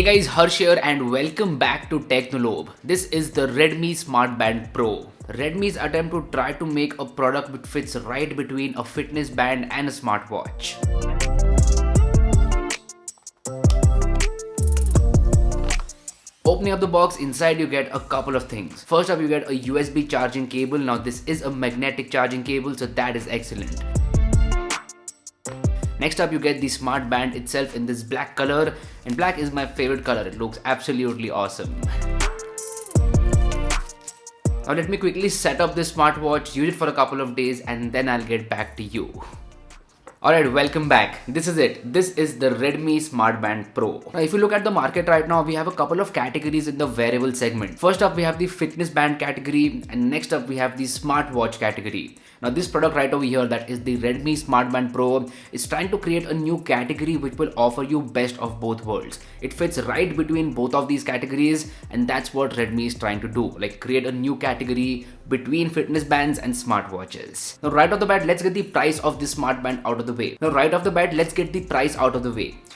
Hey guys, Harsh here and welcome back to Technolobe. This is the Redmi Smart Band Pro. Redmi's attempt to try to make a product which fits right between a fitness band and a smartwatch. Opening up the box, inside you get a couple of things. First up, you get a USB charging cable. Now this is a magnetic charging cable, so that is excellent. Next up, you get the smart band itself in this black color, and black is my favorite color. It looks absolutely awesome. Now let me quickly set up this smartwatch, use it for a couple of days, and then I'll get back to you. Alright, welcome back. This is it. This is the Redmi Smart Band Pro. Now, if you look at the market right now, we have a couple of categories in the wearable segment. First up, we have the fitness band category, and next up, we have the smartwatch category. Now, this product right over here, that is the Redmi Smart Band Pro, is trying to create a new category which will offer you best of both worlds. It fits right between both of these categories, and that's what Redmi is trying to do, like create a new category between fitness bands and smartwatches. Now, right off the bat, let's get the price of this smart band out of the way. So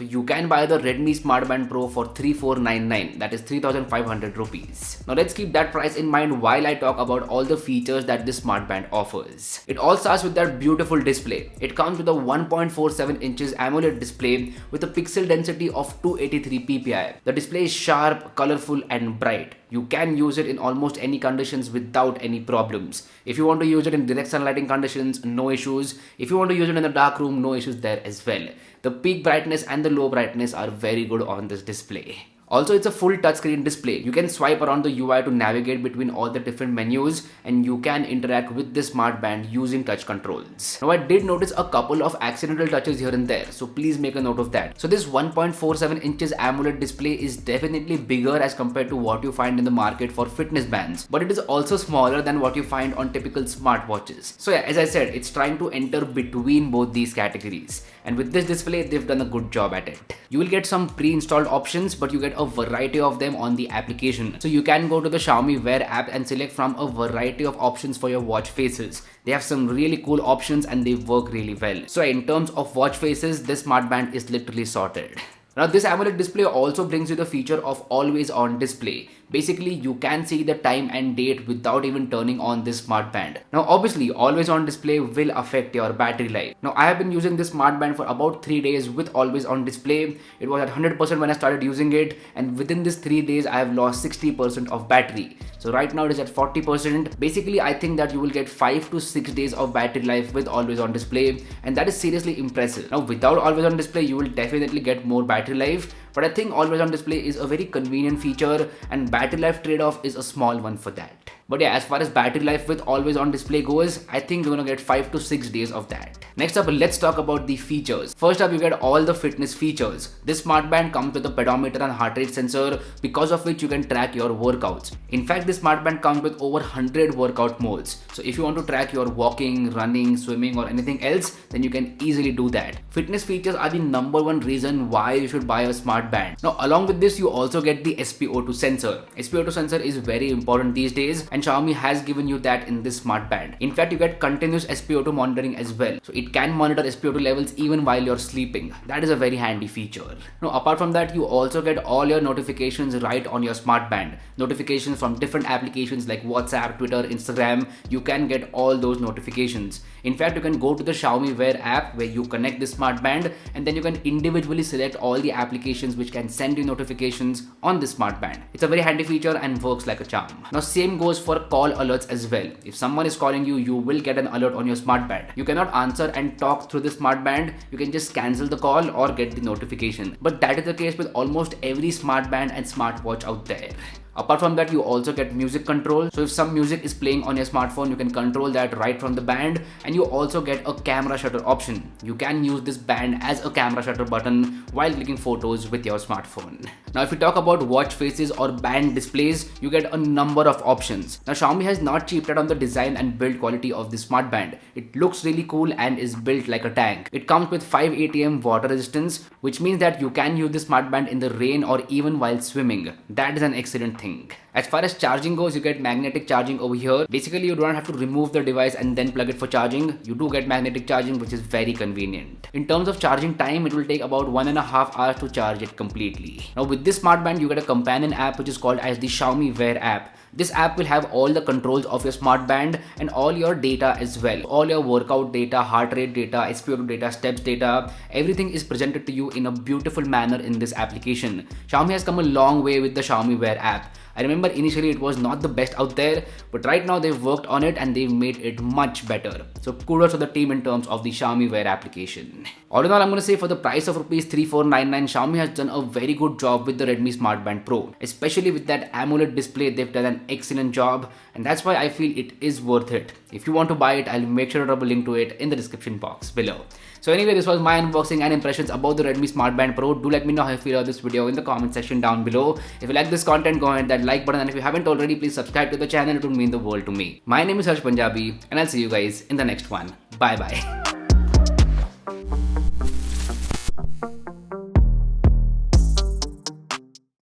you can buy the Redmi Smart Band Pro for 3499, that is 3500 rupees. Now let's keep that price in mind while I talk about all the features that this smart band offers. It all starts with that beautiful display. It comes with a 1.47 inches AMOLED display with a pixel density of 283 ppi. The display is sharp, colorful and bright. You can use it in almost any conditions without any problems. If you want to use it in direct sunlighting conditions, no issues. If you want to use it in the dark room, no issues there as well. The peak brightness and the low brightness are very good on this display. Also, it's a full touchscreen display. You can swipe around the UI to navigate between all the different menus, and you can interact with this smart band using touch controls. Now, I did notice a couple of accidental touches here and there, so please make a note of that. So this 1.47 inches AMOLED display is definitely bigger as compared to what you find in the market for fitness bands, but it is also smaller than what you find on typical smartwatches. So yeah, as I said, it's trying to enter between both these categories. And with this display, they've done a good job at it. You will get some pre-installed options, but you get a variety of them on the application. So you can go to the Xiaomi Wear App and select from a variety of options for your watch faces. They have some really cool options and they work really well. So in terms of watch faces, this smart band is literally sorted. Now this AMOLED display also brings you the feature of always on display. Basically, you can see the time and date without even turning on this smart band. Now obviously, always on display will affect your battery life. Now I have been using this smart band for about 3 days with always on display. It was at 100% when I started using it, and within this 3 days I have lost 60% of battery. So right now it is at 40%. Basically, I think that you will get 5 to 6 days of battery life with always on display, and that is seriously impressive. Now without always on display, you will definitely get more battery life, but I think always on display is a very convenient feature, and battery life trade-off is a small one for that. But yeah, as far as battery life with always on display goes, I think you're gonna get 5 to 6 days of that. Next up, let's talk about the features. First up, you get all the fitness features. This smart band comes with a pedometer and heart rate sensor, because of which you can track your workouts. In fact, this smart band comes with over 100 workout modes. So if you want to track your walking, running, swimming or anything else, then you can easily do that. Fitness features are the #1 reason why you should buy a smart band. Now along with this, you also get the SpO2 sensor. SpO2 sensor is very important these days, and Xiaomi has given you that in this smart band. In fact, you get continuous SpO2 monitoring as well. So it can monitor SpO2 levels even while you're sleeping. That is a very handy feature. Now apart from that, you also get all your notifications right on your smart band. Notifications from different applications like WhatsApp, Twitter, Instagram. You can get all those notifications. In fact, you can go to the Xiaomi Wear App where you connect this smart band, and then you can individually select all the applications which can send you notifications on this smart band. It's a very handy feature and works like a charm. Now same goes for call alerts as well. If someone is calling you, you will get an alert on your smart band. You cannot answer and talk through the smart band. You can just cancel the call or get the notification. But that is the case with almost every smart band and smartwatch out there. Apart from that, you also get music control. So if some music is playing on your smartphone, you can control that right from the band, and you also get a camera shutter option. You can use this band as a camera shutter button while clicking photos with your smartphone. Now if you talk about watch faces or band displays, you get a number of options. Now Xiaomi has not cheaped on the design and build quality of this smart band. It looks really cool and is built like a tank. It comes with 5 ATM water resistance, which means that you can use this smart band in the rain or even while swimming. That is an excellent thing. As far as charging goes, you get magnetic charging over here. Basically, you don't have to remove the device and then plug it for charging. You do get magnetic charging, which is very convenient. In terms of charging time, it will take about 1.5 hours to charge it completely. Now with this smart band, you get a companion app which is called as the Xiaomi Wear App. This app will have all the controls of your smart band and all your data as well. All your workout data, heart rate data, SpO2 data, steps data, everything is presented to you in a beautiful manner in this application. Xiaomi has come a long way with the Xiaomi Wear App. I remember initially it was not the best out there, but right now they've worked on it and they've made it much better. So kudos to the team in terms of the Xiaomi Wear application. All in all, I'm going to say for the price of Rs 3499, Xiaomi has done a very good job with the Redmi Smart Band Pro. Especially with that AMOLED display, they've done an excellent job, and that's why I feel it is worth it. If you want to buy it, I'll make sure to drop a link to it in the description box below. So anyway, this was my unboxing and impressions about the Redmi Smart Band Pro. Do let me know how you feel about this video in the comment section down below. If you like this content, go ahead that like button, and if you haven't already, please subscribe to the channel. It would mean the world to me. My name is Harsh Punjabi, and I'll see you guys in the next one. Bye bye.